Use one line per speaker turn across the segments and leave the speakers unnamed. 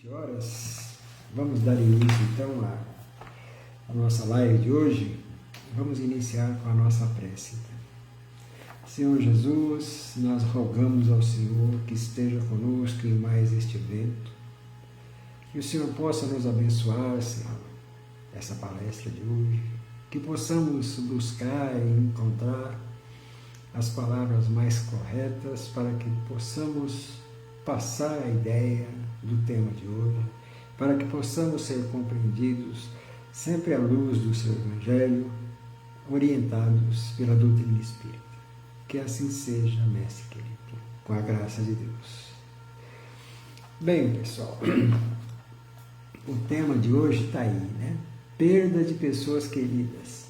20 horas, vamos dar início então à nossa live de hoje. Vamos iniciar com a nossa prece. Senhor Jesus, nós rogamos ao Senhor que esteja conosco em mais este evento, que o Senhor possa nos abençoar, Senhor, essa palestra de hoje, que possamos buscar e encontrar as palavras mais corretas para que possamos passar a ideia do tema de hoje, para que possamos ser compreendidos sempre à luz do seu Evangelho, orientados pela doutrina espírita. Que assim seja, mestre querido, com a graça de Deus. Bem, pessoal, o tema de hoje está aí, né? Perda de pessoas queridas.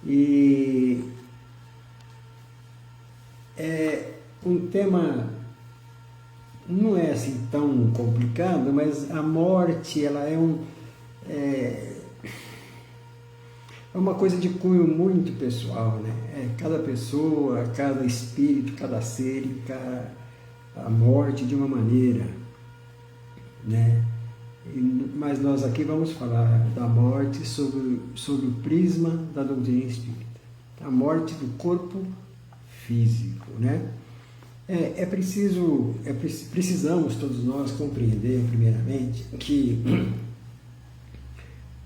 E é um tema, não é assim tão complicado, mas a morte, ela é uma coisa de cunho muito pessoal, né? Cada pessoa, cada espírito, cada ser encara a morte de uma maneira, né? Mas nós aqui vamos falar da morte sob o prisma da doutrina espírita. A morte do corpo físico, né? Precisamos todos nós compreender, primeiramente, que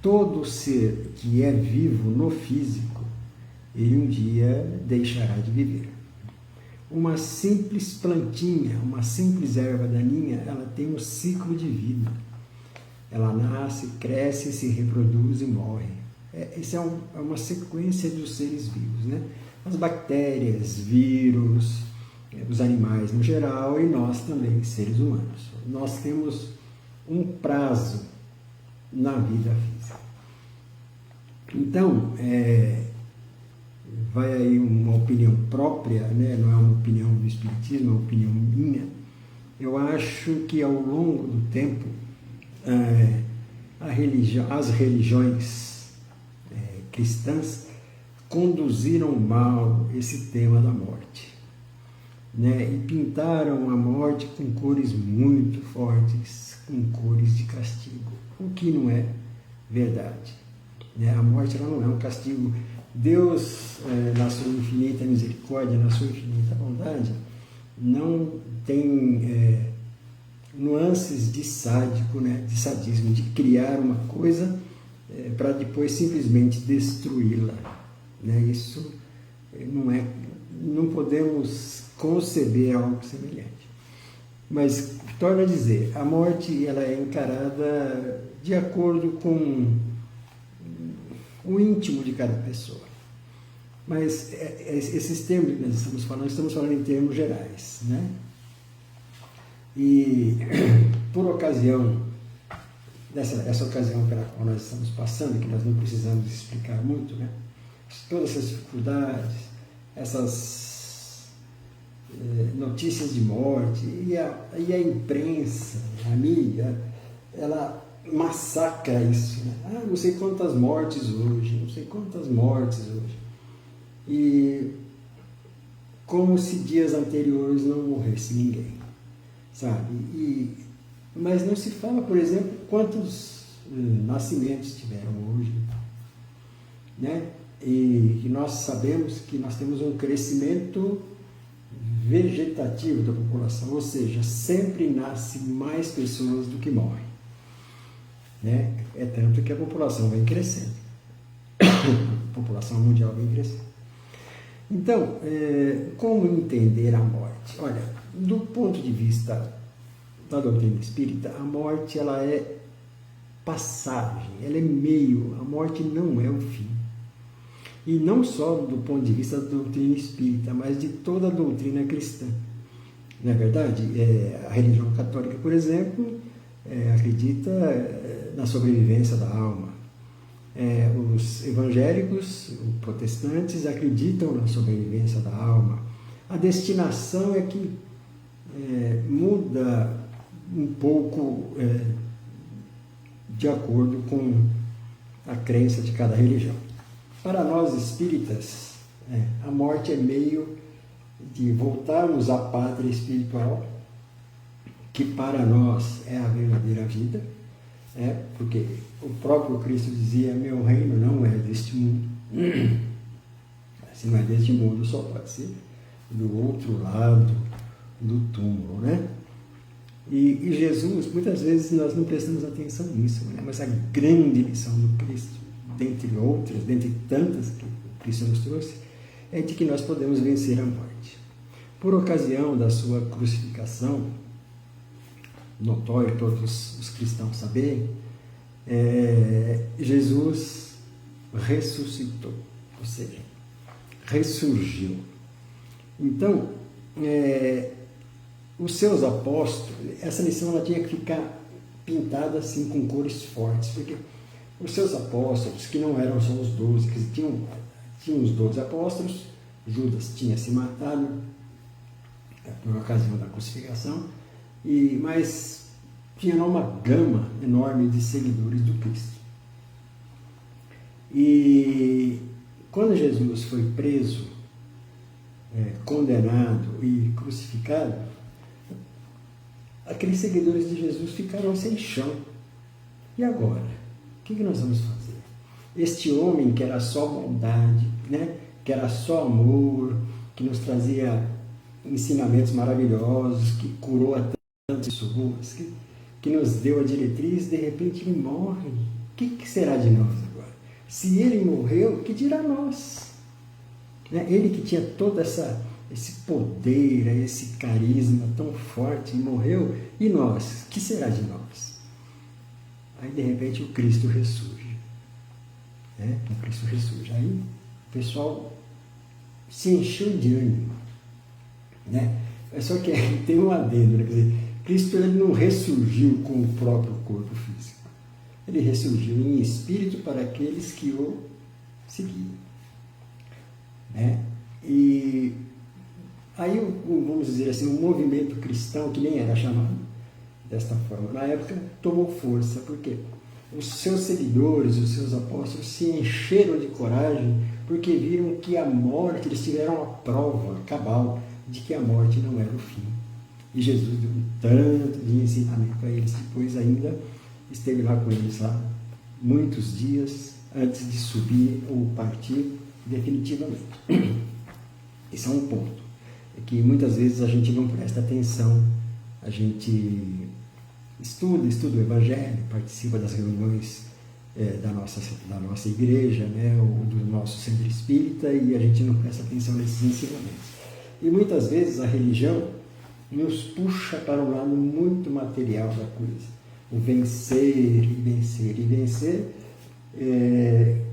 todo ser que é vivo no físico, ele um dia deixará de viver. Uma simples plantinha, uma simples erva daninha, ela tem um ciclo de vida. Ela nasce, cresce, se reproduz e morre. Essa é uma sequência dos seres vivos, né? As bactérias, vírus, os animais no geral e nós também, seres humanos. Nós temos um prazo na vida física. Então, vai aí uma opinião própria, né? Não é uma opinião do Espiritismo, é uma opinião minha. Eu acho que ao longo do tempo, as religiões cristãs conduziram mal esse tema da morte, né? E pintaram a morte com cores muito fortes, com cores de castigo, o que não é verdade, né? A morte, ela não é um castigo. Deus, na sua infinita misericórdia, na sua infinita bondade, não tem nuances de sádico, né? De sadismo, de criar uma coisa para depois simplesmente destruí-la, né? Isso não podemos conceber algo semelhante. Mas, torno a dizer, a morte, ela é encarada de acordo com o íntimo de cada pessoa. Mas esses termos que nós estamos falando em termos gerais, né? E por ocasião, essa ocasião pela qual nós estamos passando, que nós não precisamos explicar muito, né? Todas essas dificuldades, essas notícias de morte, e a imprensa, a mídia, ela massacra isso, né? Não sei quantas mortes hoje, não sei quantas mortes hoje. E como se dias anteriores não morresse ninguém, sabe? Mas não se fala, por exemplo, quantos nascimentos tiveram hoje, né? E nós sabemos que nós temos um crescimento vegetativo da população, ou seja, sempre nasce mais pessoas do que morrem, né? É tanto que a população vem crescendo, a população mundial vem crescendo. Então, como entender a morte? Olha, do ponto de vista da doutrina espírita, a morte, ela é passagem, ela é meio, a morte não é o fim. E não só do ponto de vista da doutrina espírita, mas de toda a doutrina cristã. Na verdade, a religião católica, por exemplo, acredita na sobrevivência da alma. Os evangélicos, os protestantes, acreditam na sobrevivência da alma. A destinação é que muda um pouco de acordo com a crença de cada religião. Para nós espíritas, a morte é meio de voltarmos à pátria espiritual que para nós é a verdadeira vida, porque o próprio Cristo dizia: meu reino não é deste mundo. Se não é deste mundo, só pode ser do outro lado do túmulo, né? E Jesus, muitas vezes nós não prestamos atenção nisso, né? Mas a grande lição do Cristo, dentre outras, dentre tantas que o Cristo nos trouxe, é de que nós podemos vencer a morte. Por ocasião da sua crucificação, notório todos os cristãos saberem, Jesus ressuscitou, ou seja, ressurgiu. Então, os seus apóstolos, essa lição ela tinha que ficar pintada assim com cores fortes, porque os seus apóstolos, que não eram só os 12, que tinham os 12 apóstolos, Judas tinha se matado por ocasião da crucificação, mas tinha uma gama enorme de seguidores do Cristo. E quando Jesus foi preso, condenado e crucificado, aqueles seguidores de Jesus ficaram sem chão. E agora? O que nós vamos fazer? Este homem que era só bondade, né? Que era só amor, que nos trazia ensinamentos maravilhosos, que curou a tantas pessoas, que nos deu a diretriz, de repente ele morre. O que será de nós agora? Se ele morreu, que dirá nós? Ele que tinha todo esse poder, esse carisma tão forte, morreu, e nós? O que será de nós? Aí, de repente, o Cristo ressurge. O Cristo ressurge. Aí, o pessoal se encheu de ânimo. Só que tem um adendo, quer dizer, Cristo ele não ressurgiu com o próprio corpo físico. Ele ressurgiu em espírito para aqueles que o seguiam. E aí, vamos dizer assim, um movimento cristão, que nem era chamado desta forma na época, tomou força, porque os seus seguidores, os seus apóstolos se encheram de coragem, porque viram que a morte, eles tiveram a prova cabal de que a morte não era o fim. E Jesus deu um tanto de ensinamento a eles, depois ainda esteve lá com eles lá muitos dias antes de subir ou partir definitivamente. Esse é um ponto, que muitas vezes a gente não presta atenção, a gente estuda o Evangelho, participa das reuniões da nossa igreja, ou do nosso centro espírita, e a gente não presta atenção nesses ensinamentos. E muitas vezes a religião nos puxa para um lado muito material da coisa, o vencer e vencer e vencer,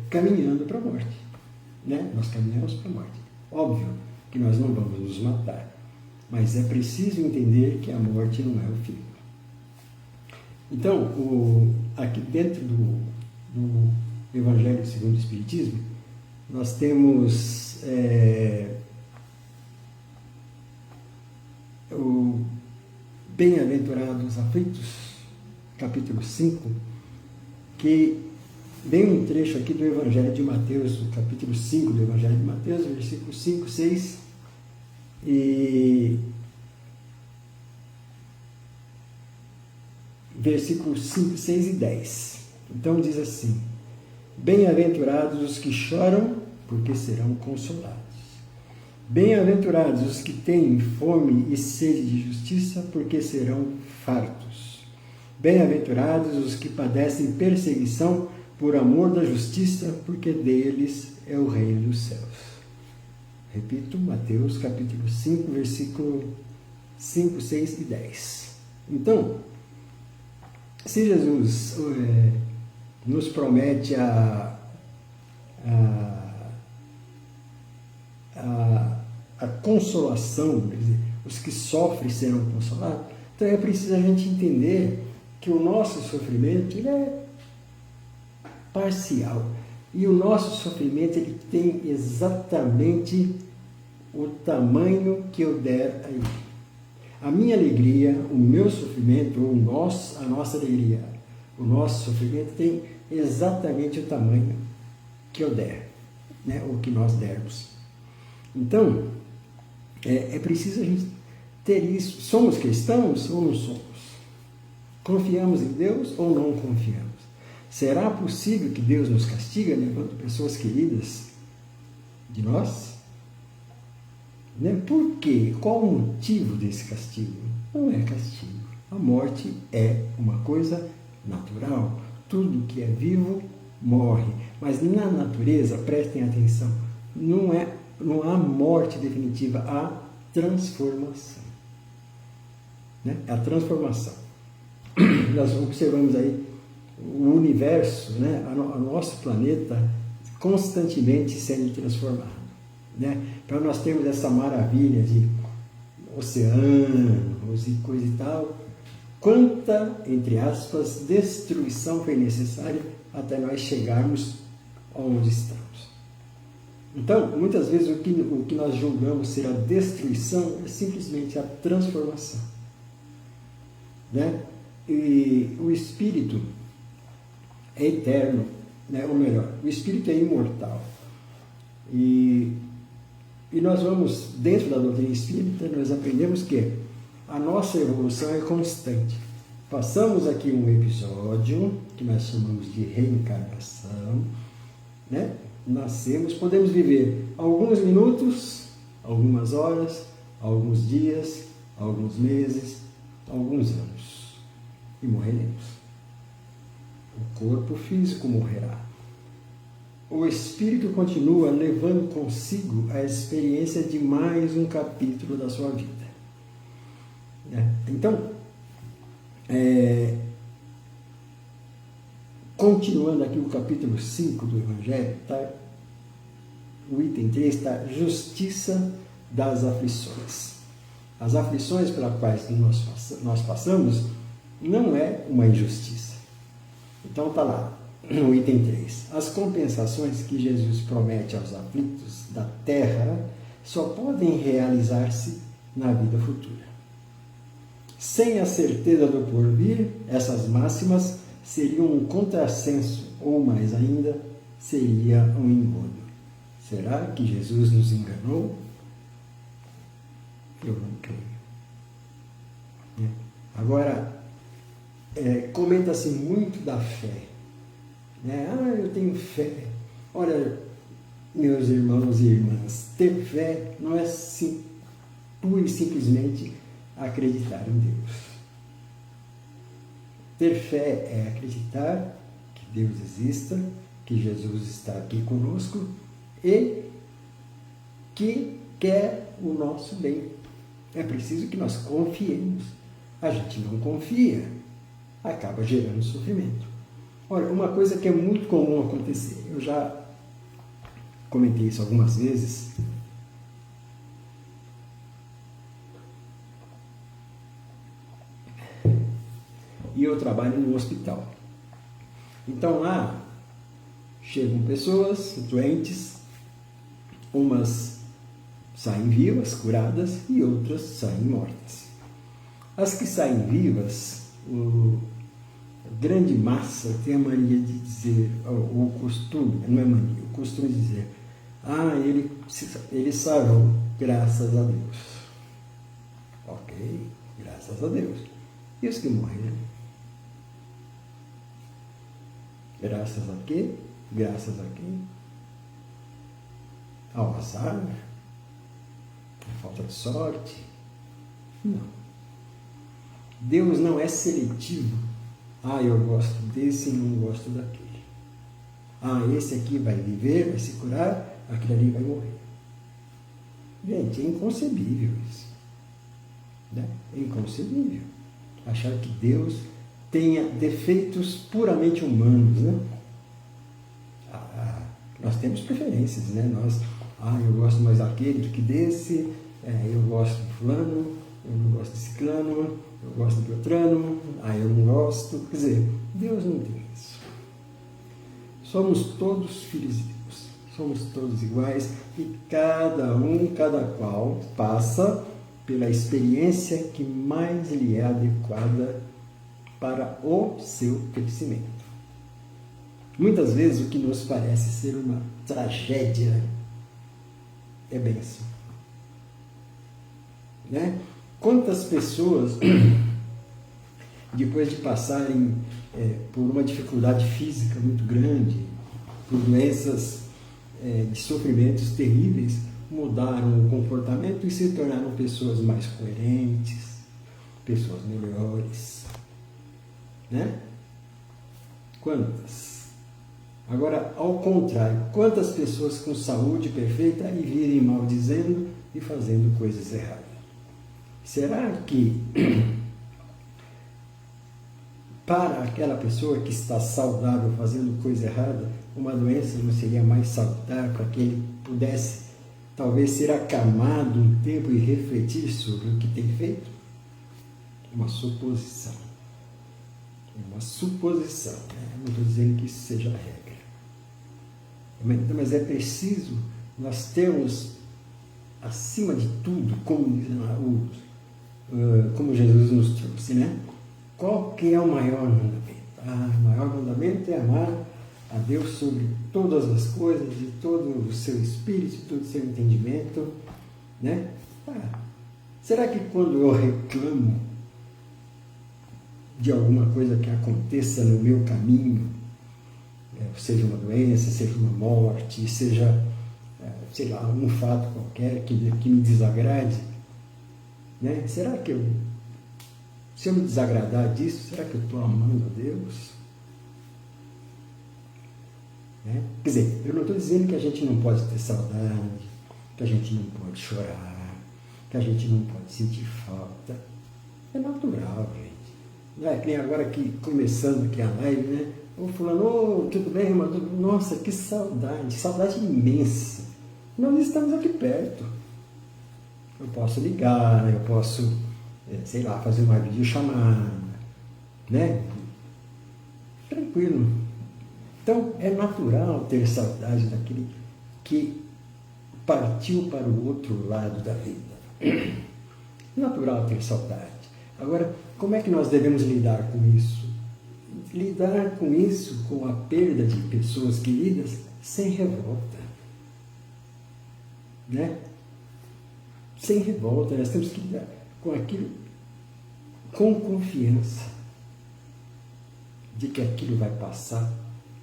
caminhando para a morte. Nós caminhamos para a morte. Óbvio que nós não vamos nos matar, mas é preciso entender que a morte não é o fim. Então, aqui dentro do Evangelho segundo o Espiritismo, nós temos o Bem-aventurados aflitos, capítulo 5, que vem um trecho aqui do Evangelho de Mateus, do capítulo 5 do Evangelho de Mateus, versículos 5, 6 e versículos 5, 6 e 10. Então diz assim: bem-aventurados os que choram, porque serão consolados. Bem-aventurados os que têm fome e sede de justiça, porque serão fartos. Bem-aventurados os que padecem perseguição por amor da justiça, porque deles é o reino dos céus. Repito, Mateus capítulo 5, versículo 5, 6 e 10. Então, se Jesus nos promete a consolação, quer dizer, os que sofrem serão consolados, então é preciso a gente entender que o nosso sofrimento ele é parcial. E o nosso sofrimento ele tem exatamente o tamanho que eu der a ele. A minha alegria, o meu sofrimento, ou a nossa alegria, o nosso sofrimento tem exatamente o tamanho que eu der, ou que nós dermos. Então, é preciso a gente ter isso. Somos cristãos ou não somos? Confiamos em Deus ou não confiamos? Será possível que Deus nos castiga levando pessoas queridas de nós? Né? Por quê? Qual o motivo desse castigo? Não é castigo. A morte é uma coisa natural. Tudo que é vivo morre. Mas na natureza, prestem atenção, não há morte definitiva, há transformação. Né? A transformação. Nós observamos aí o universo, né? O nosso planeta constantemente sendo transformado. Né? Para nós termos essa maravilha de oceanos e coisa e tal, quanta, entre aspas, destruição foi necessária até nós chegarmos onde estamos. Então, muitas vezes o que nós julgamos ser a destruição é simplesmente a transformação. Né? E o Espírito é eterno, né? Ou melhor, o Espírito é imortal. E nós vamos, dentro da doutrina espírita, nós aprendemos que a nossa evolução é constante. Passamos aqui um episódio, que nós chamamos de reencarnação, né? Nascemos, podemos viver alguns minutos, algumas horas, alguns dias, alguns meses, alguns anos, e morreremos. O corpo físico morrerá. O Espírito continua levando consigo a experiência de mais um capítulo da sua vida. Então, continuando aqui o capítulo 5 do Evangelho, tá? O item 3 está justiça das aflições. As aflições pelas quais nós passamos não é uma injustiça. Então está lá, no item 3. As compensações que Jesus promete aos aflitos da terra só podem realizar-se na vida futura. Sem a certeza do porvir, essas máximas seriam um contrassenso, ou mais ainda, seria um engodo. Será que Jesus nos enganou? Eu não creio. Agora, comenta-se muito da fé. Eu tenho fé. Olha, meus irmãos e irmãs, ter fé não é pura e simplesmente acreditar em Deus. Ter fé é acreditar que Deus exista, que Jesus está aqui conosco e que quer o nosso bem. É preciso que nós confiemos. A gente não confia, acaba gerando sofrimento. Olha, uma coisa que é muito comum acontecer, eu já comentei isso algumas vezes, e eu trabalho no hospital. Então lá chegam pessoas doentes, umas saem vivas, curadas, e outras saem mortas. As que saem vivas, a grande massa tem a mania de dizer, o costume, não é mania, o costume de dizer, ele sarou, graças a Deus. Ok, graças a Deus. E os que morreram? Graças a quê? Graças a quem? Ao azar? A falta de sorte? Não. Deus não é seletivo. Eu gosto desse e não gosto daquele. Esse aqui vai viver, vai se curar, aquele ali vai morrer. Gente, é inconcebível isso. Né? É inconcebível. Achar que Deus tenha defeitos puramente humanos, né? Nós temos preferências, né? Eu gosto mais daquele do que desse, eu gosto de fulano, eu não gosto de ciclano, eu gosto de outrano, eu não gosto. Quer dizer, Deus não tem isso. Somos todos filhos de Deus, somos todos iguais e cada qual passa pela experiência que mais lhe é adequada para o seu crescimento. Muitas vezes o que nos parece ser uma tragédia é bênção. Né? Quantas pessoas, depois de passarem por uma dificuldade física muito grande, por doenças de sofrimentos terríveis, mudaram o comportamento e se tornaram pessoas mais coerentes, pessoas melhores, né? Quantas? Agora, ao contrário, quantas pessoas com saúde perfeita e vivem maldizendo e fazendo coisas erradas? Será que para aquela pessoa que está saudável fazendo coisa errada, uma doença não seria mais salutar para que ele pudesse talvez ser acalmado um tempo e refletir sobre o que tem feito? Uma suposição. Uma suposição. Né? Não estou dizendo que isso seja a regra. Mas é preciso nós termos, acima de tudo, como Jesus nos trouxe, né? Qual que é o maior mandamento? O maior mandamento é amar a Deus sobre todas as coisas, de todo o seu espírito, de todo o seu entendimento, né? Será que quando eu reclamo de alguma coisa que aconteça no meu caminho, seja uma doença, seja uma morte, seja, sei lá, um fato qualquer que me desagrade, né? Será que se eu me desagradar disso, será que eu estou amando a Deus? Né? Quer dizer, eu não estou dizendo que a gente não pode ter saudade, que a gente não pode chorar, que a gente não pode sentir falta. É natural, gente. Não é que nem agora aqui, começando aqui a live, né? Ô fulano, tudo bem, irmão? Nossa, que saudade imensa. Nós estamos aqui perto. Eu posso ligar, eu posso, sei lá, fazer uma videochamada, né? Tranquilo. Então, é natural ter saudade daquele que partiu para o outro lado da vida. É natural ter saudade. Agora, como é que nós devemos lidar com isso? Lidar com isso, com a perda de pessoas queridas, sem revolta. Né? Sem revolta, nós temos que lidar com aquilo com confiança de que aquilo vai passar.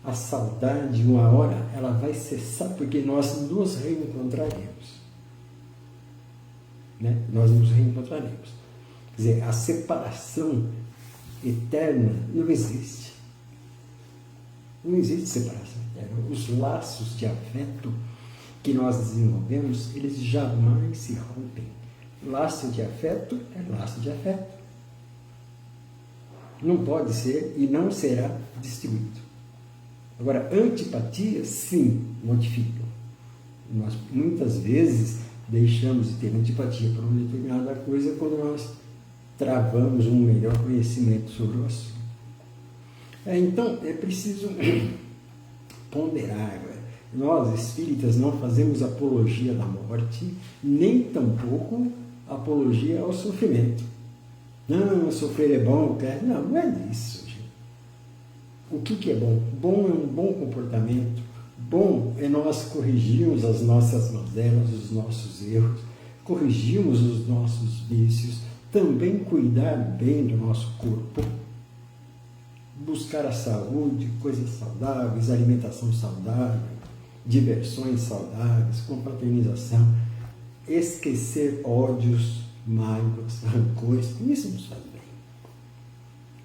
A saudade, uma hora, ela vai cessar, porque nós nos reencontraremos. Né? Nós nos reencontraremos. Quer dizer, a separação eterna não existe. Não existe separação eterna. Os laços de afeto que nós desenvolvemos, eles jamais se rompem. Laço de afeto é laço de afeto. Não pode ser e não será destruído. Agora, antipatia, sim, modifica. Nós, muitas vezes, deixamos de ter antipatia por uma determinada coisa quando nós travamos um melhor conhecimento sobre o assunto. Então, é preciso ponderar. Nós, espíritas, não fazemos apologia da morte, nem tampouco apologia ao sofrimento. Não, sofrer é bom, não é isso, gente. O que é bom? Bom é um bom comportamento. Bom é nós corrigirmos as nossas mazelas, os nossos erros, corrigirmos os nossos vícios, também cuidar bem do nosso corpo, buscar a saúde, coisas saudáveis, alimentação saudável, diversões saudáveis, confraternização, esquecer ódios, mágoas, rancores, isso nos faz bem.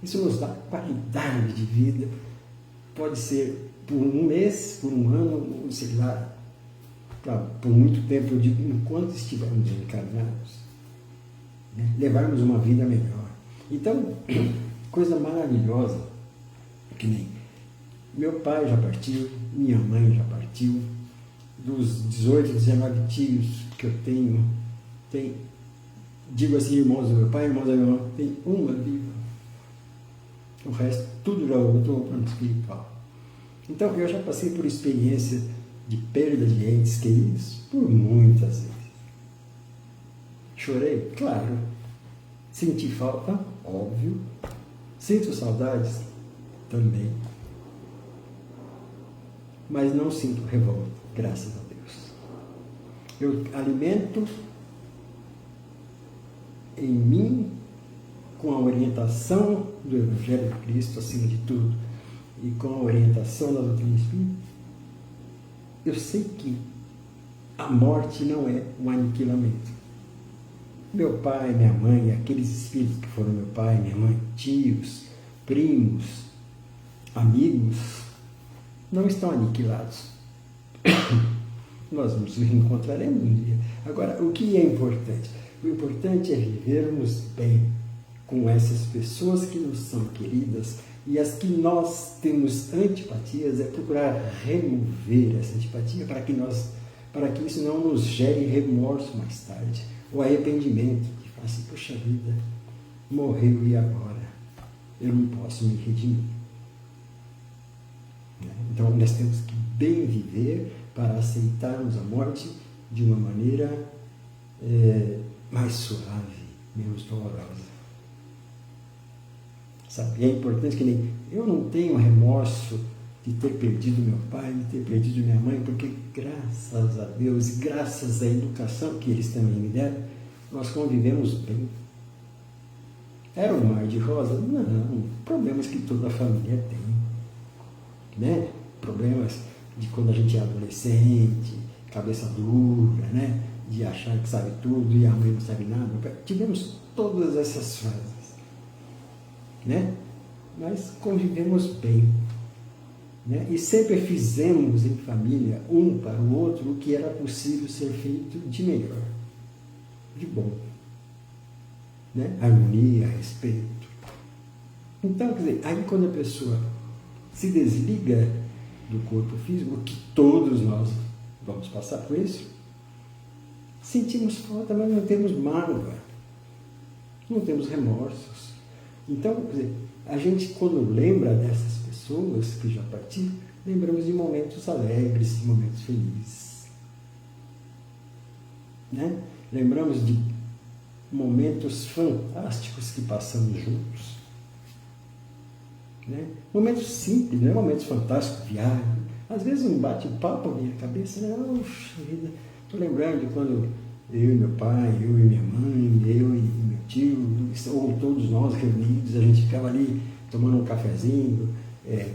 Isso nos dá qualidade de vida, pode ser por um mês, por um ano, sei lá, por muito tempo, eu digo, enquanto estivermos encarnados, né? Levarmos uma vida melhor. Então, coisa maravilhosa, que nem meu pai já partiu, minha mãe já partiu, dos 18, 19 tios que eu tenho, digo assim, irmãos do meu pai, irmãos da minha mãe, tem uma viva. O resto, tudo já voltou ao plano espiritual. Então, eu já passei por experiência de perda de entes queridos por muitas vezes. Chorei? Claro. Senti falta? Óbvio. Sinto saudades? Também. Mas não sinto revolta, graças a Deus. Eu alimento em mim, com a orientação do Evangelho de Cristo, acima de tudo, e com a orientação da doutrina espírita, eu sei que a morte não é um aniquilamento. Meu pai, minha mãe, aqueles espíritos que foram meu pai, minha mãe, tios, primos, amigos, não estão aniquilados. Nós nos reencontraremos um dia. Agora, o que é importante? O importante é vivermos bem com essas pessoas que nos são queridas, e as que nós temos antipatias é procurar remover essa antipatia para que isso não nos gere remorso mais tarde, ou arrependimento, que fala assim, poxa vida, morreu e agora? Eu não posso me redimir. Então nós temos que bem viver para aceitarmos a morte de uma maneira mais suave, menos dolorosa. Sabe? É importante que nem eu não tenho remorso de ter perdido meu pai, de ter perdido minha mãe, porque graças a Deus e graças à educação que eles também me deram, nós convivemos bem. Era um mar de rosas? Não, problemas que toda a família tem, né? Problemas de quando a gente é adolescente, cabeça dura, né? De achar que sabe tudo e a mãe não sabe nada. Tivemos todas essas fases, né? Mas convivemos bem, né? E sempre fizemos em família, um para o outro, o que era possível ser feito de melhor, de bom, né? Harmonia, respeito. Então, quer dizer, aí quando a pessoa se desliga do corpo físico, que todos nós vamos passar por isso, sentimos falta, mas não temos mágoa, não temos remorsos. Então, quer dizer, a gente, quando lembra dessas pessoas que já partiram, lembramos de momentos alegres, de momentos felizes, né? Lembramos de momentos fantásticos que passamos juntos, né? Momentos simples, não é momentos fantásticos, viagem. Às vezes um bate-papo na minha cabeça, né? Puxa vida, estou lembrando de quando eu e meu pai, eu e minha mãe, eu e meu tio, ou todos nós reunidos, a gente ficava ali tomando um cafezinho,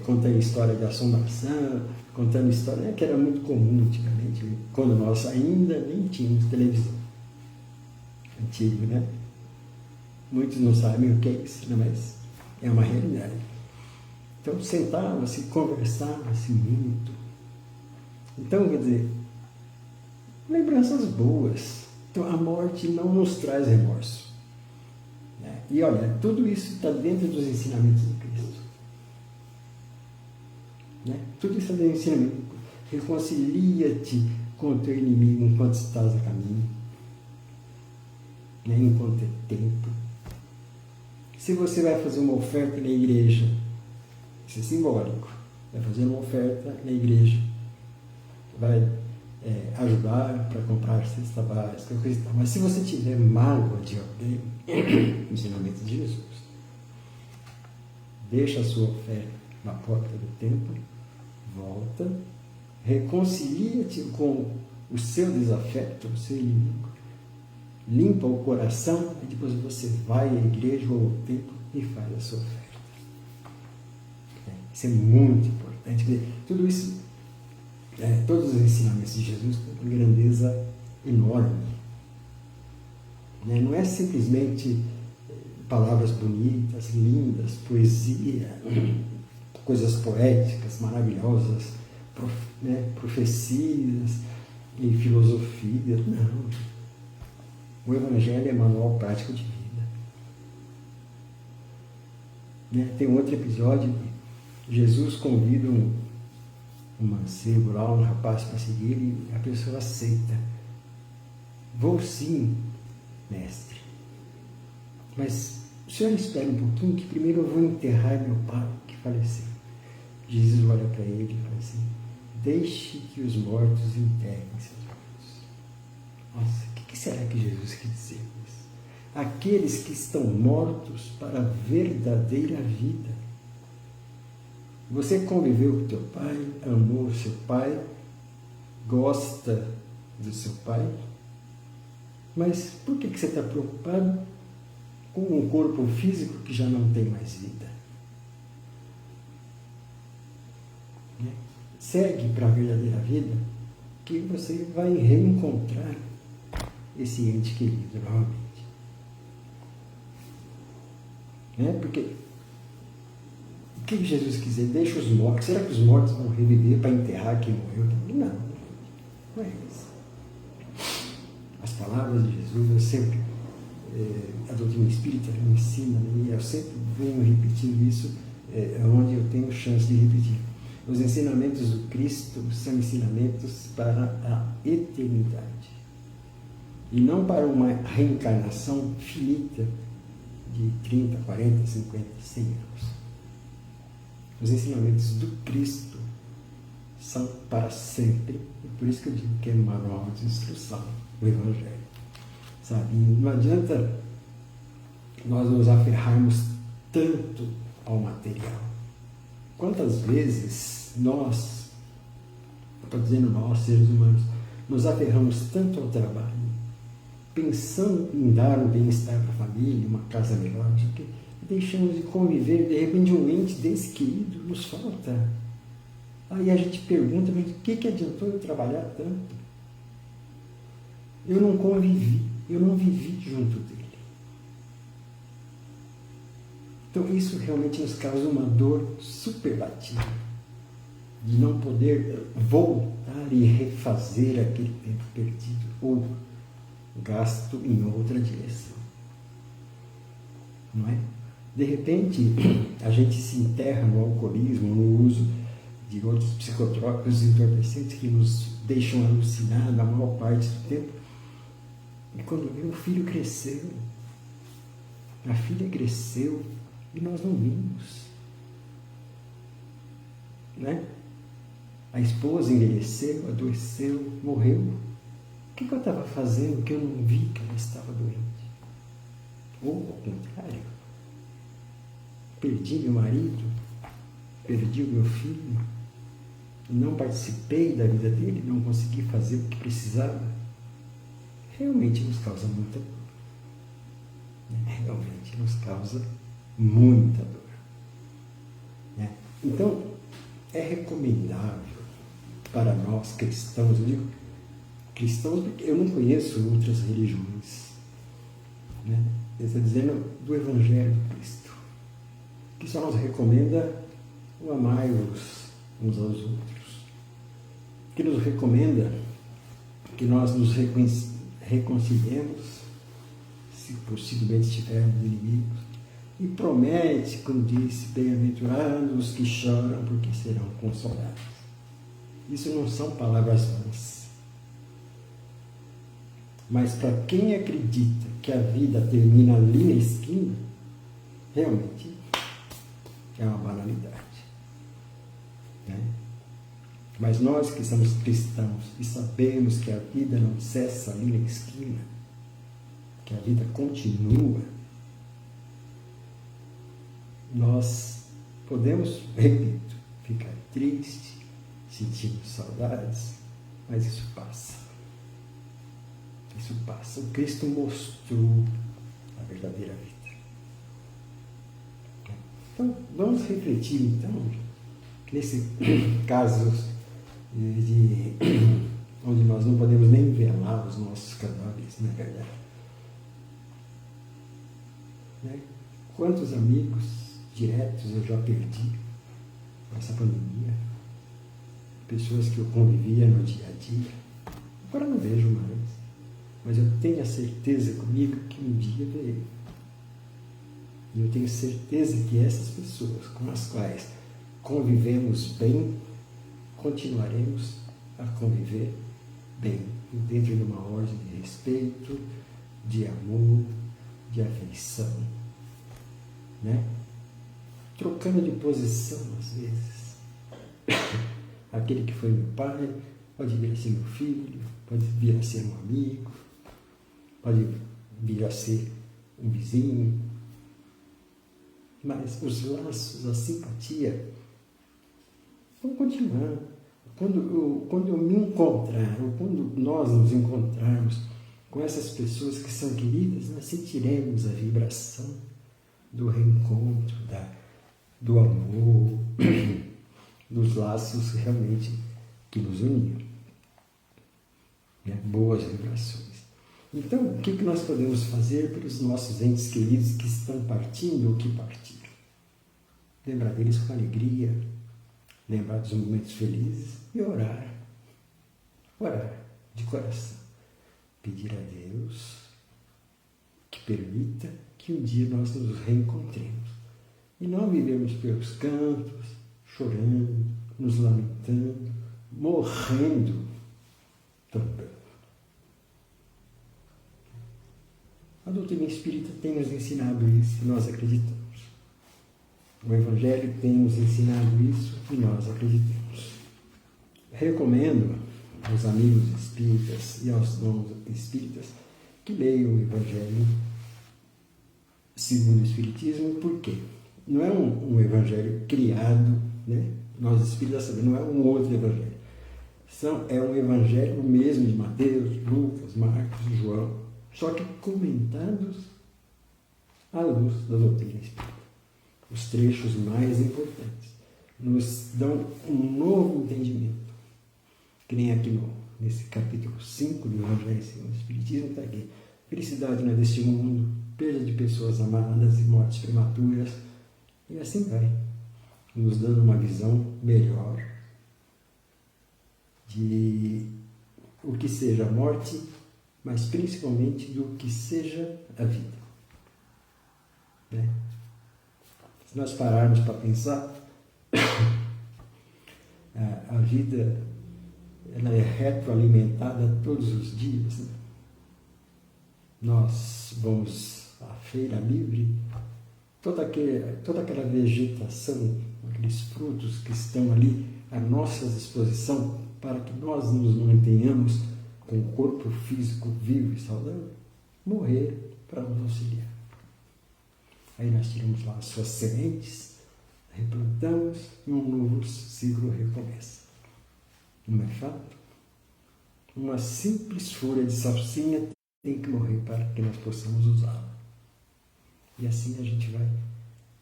contando história de assombração, contando história, que era muito comum antigamente, quando nós ainda nem tínhamos televisão. Antigo, né? Muitos não sabem o que é isso, né? Mas é uma realidade. Então sentava-se, conversava-se muito. Então, quer dizer, lembranças boas. Então a morte não nos traz remorso, né? E olha, tudo isso está dentro dos ensinamentos de Cristo, né? Tudo isso é dentro do ensinamento. Reconcilia-te com o teu inimigo enquanto estás a caminho, né? Enquanto é tempo. Se você vai fazer uma oferta na igreja, isso é simbólico, vai fazer uma oferta na igreja, vai ajudar para comprar cesta básica, coisa e tal. Mas se você tiver mágoa de alguém, ensinamento de Jesus, deixa a sua oferta na porta do templo, volta, reconcilia-te com o seu desafeto, o seu inimigo, limpa o coração e depois você vai à igreja ou ao templo e faz a sua oferta. Isso é muito importante. Tudo isso, todos os ensinamentos de Jesus têm uma grandeza enorme, né? Não é simplesmente palavras bonitas, lindas, poesia, coisas poéticas, maravilhosas, profecias e filosofia. Não. O Evangelho é manual prático de vida, né? Tem um outro episódio que Jesus convida um mancebo lá, um rapaz para seguir, e a pessoa aceita. Vou sim, mestre, mas o senhor espera um pouquinho, que primeiro eu vou enterrar meu pai que faleceu. Jesus olha para ele e fala assim: deixe que os mortos enterrem seus mortos. Nossa, o que será que Jesus quis dizer com isso? Aqueles que estão mortos para a verdadeira vida. Você conviveu com teu pai, amou seu pai, gosta do seu pai, mas por que você está preocupado com um corpo físico que já não tem mais vida. Né? Segue para a verdadeira vida, que você vai reencontrar esse ente querido novamente. Né? Porque o que Jesus quiser, deixa os mortos. Será que os mortos vão reviver para enterrar quem morreu? Não é isso. As palavras de Jesus, eu sempre, a doutrina espírita me ensina, e eu sempre venho repetindo isso, onde eu tenho chance de repetir. Os ensinamentos do Cristo são ensinamentos para a eternidade. E não para uma reencarnação finita de 30, 40, 50, 100 anos. Os ensinamentos do Cristo são para sempre. E por isso que eu digo que é um manual de instrução, o Evangelho. Sabe? Não adianta nós nos aferrarmos tanto ao material. Quantas vezes nós, estou dizendo nós, seres humanos, nos aferramos tanto ao trabalho, pensando em dar um bem-estar para a família, uma casa melhor, não sei o quê, e deixamos de conviver, e de repente um ente desse querido nos falta. Aí a gente pergunta, mas o que adiantou eu trabalhar tanto? Eu não convivi, eu não vivi junto dele. Então isso realmente nos causa uma dor superlativa, de não poder voltar e refazer aquele tempo perdido, ou gasto em outra direção. Não é? De repente, a gente se enterra no alcoolismo, no uso de outros psicotrópicos entorpecentes que nos deixam alucinados a maior parte do tempo. E quando vê, o filho cresceu, a filha cresceu, e nós não vimos. Né? A esposa envelheceu, adoeceu, morreu. O que eu estava fazendo que eu não vi que ela estava doente? Ou, ao contrário, perdi meu marido, perdi o meu filho, não participei da vida dele, não consegui fazer o que precisava. Realmente nos causa muita dor. Realmente nos causa muita dor. Né? Então, é recomendável para nós cristãos, eu digo cristãos porque eu não conheço outras religiões, né? Ele está dizendo do Evangelho de Cristo, que só nos recomenda o amai-vos uns aos outros, que nos recomenda que nós nos reconciliemos, se possivelmente estivermos inimigos, e promete, como disse, bem-aventurados os que choram, porque serão consolados. Isso não são palavras vãs. Mas para quem acredita que a vida termina ali na esquina, realmente é uma banalidade. Né? Mas nós que somos cristãos e sabemos que a vida não cessa ali na esquina, que a vida continua, nós podemos, repito, ficar triste, sentir saudades, mas isso passa. Isso passa. O Cristo mostrou a verdadeira vida. Então, vamos refletir, então, nesse caso onde nós não podemos nem velar os nossos cadáveres, não é verdade? Né? Quantos amigos diretos eu já perdi com essa pandemia? Pessoas que eu convivia no dia a dia. Agora não vejo mais. Mas eu tenho a certeza comigo que um dia veio. E eu tenho certeza que essas pessoas com as quais convivemos bem, continuaremos a conviver bem, dentro de uma ordem de respeito, de amor, de afeição. Né? Trocando de posição às vezes. Aquele que foi meu pai pode vir a ser meu filho, pode vir a ser um amigo, pode vir a ser um vizinho. Mas os laços, a simpatia vão continuar. Quando eu me encontrar, ou quando nós nos encontrarmos com essas pessoas que são queridas, nós sentiremos a vibração do reencontro, do amor, dos laços realmente que nos uniam. Né? Boas vibrações. Então, o que nós podemos fazer pelos nossos entes queridos que estão partindo ou que partiram? Lembrar deles com alegria, lembrar dos momentos felizes e orar. Orar de coração. Pedir a Deus que permita que um dia nós nos reencontremos. E não vivemos pelos cantos, chorando, nos lamentando, morrendo também. A doutrina espírita tem nos ensinado isso e nós acreditamos. O Evangelho tem nos ensinado isso e nós acreditamos. Recomendo aos amigos espíritas e aos não espíritas que leiam o Evangelho segundo o Espiritismo, por quê? Não é um Evangelho criado, né? Nós espíritas sabemos, não é um outro Evangelho. É um Evangelho mesmo de Mateus, Lucas, Marcos e João, só que comentados à luz da doutrina espírita. Os trechos mais importantes nos dão um novo entendimento. Que nem aqui nesse capítulo 5 do Evangelho segundo o Espiritismo está aqui. Felicidade não é deste mundo, perda de pessoas amadas e mortes prematuras. E assim vai, nos dando uma visão melhor de o que seja a morte, mas principalmente do que seja a vida. Né? Se nós pararmos para pensar, a vida ela é retroalimentada todos os dias. Né? Nós vamos à feira livre, toda aquela vegetação, aqueles frutos que estão ali à nossa disposição para que nós nos mantenhamos com o corpo físico vivo e saudável, morrer para nos auxiliar. Aí nós tiramos lá as suas sementes, replantamos e um novo ciclo recomeça. Não é fato? Uma simples folha de salsinha tem que morrer para que nós possamos usá-la. E assim a gente vai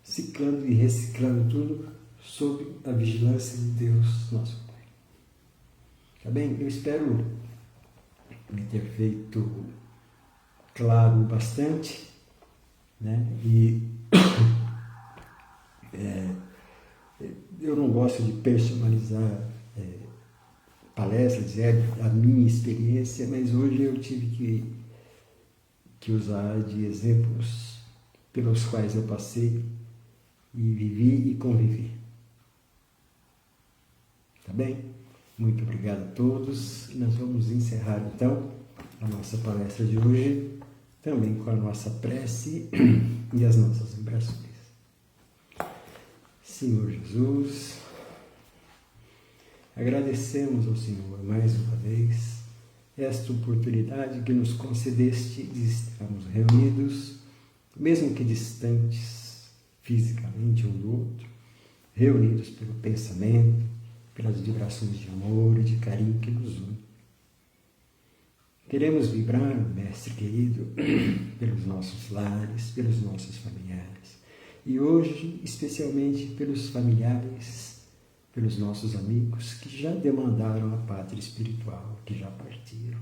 ciclando e reciclando tudo sob a vigilância de Deus, nosso Pai. Tá bem? Eu espero me ter feito claro bastante, né? E eu não gosto de personalizar palestras, dizer a minha experiência, mas hoje eu tive que usar de exemplos pelos quais eu passei e vivi e convivi. Tá bem? Muito obrigado a todos. E nós vamos encerrar então a nossa palestra de hoje, também com a nossa prece e as nossas vibrações. Senhor Jesus, agradecemos ao Senhor mais uma vez esta oportunidade que nos concedeste de estarmos reunidos, mesmo que distantes fisicamente um do outro, reunidos pelo pensamento, pelas vibrações de amor e de carinho que nos unem. Queremos vibrar, Mestre querido, pelos nossos lares, pelos nossos familiares. E hoje, especialmente pelos familiares, pelos nossos amigos que já demandaram a pátria espiritual, que já partiram.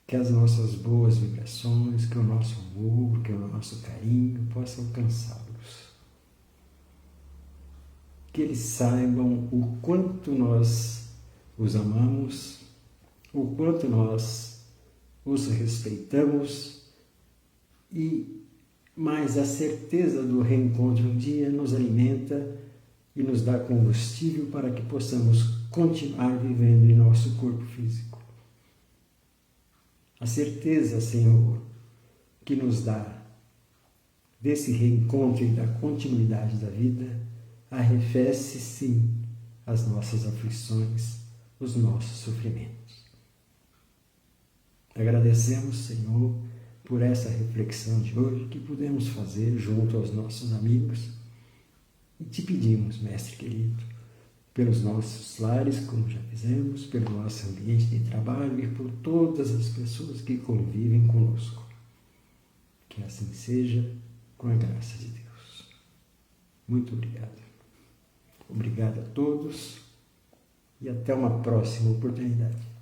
Que as nossas boas vibrações, que o nosso amor, que o nosso carinho possam alcançá-los. Que eles saibam o quanto nós os amamos, o quanto nós os respeitamos e mais a certeza do reencontro um dia nos alimenta e nos dá combustível para que possamos continuar vivendo em nosso corpo físico. A certeza, Senhor, que nos dá desse reencontro e da continuidade da vida, arrefece, sim, as nossas aflições, os nossos sofrimentos. Agradecemos, Senhor, por essa reflexão de hoje que pudemos fazer junto aos nossos amigos e te pedimos, Mestre querido, pelos nossos lares, como já fizemos, pelo nosso ambiente de trabalho e por todas as pessoas que convivem conosco. Que assim seja, com a graça de Deus. Muito obrigado. Obrigado a todos e até uma próxima oportunidade.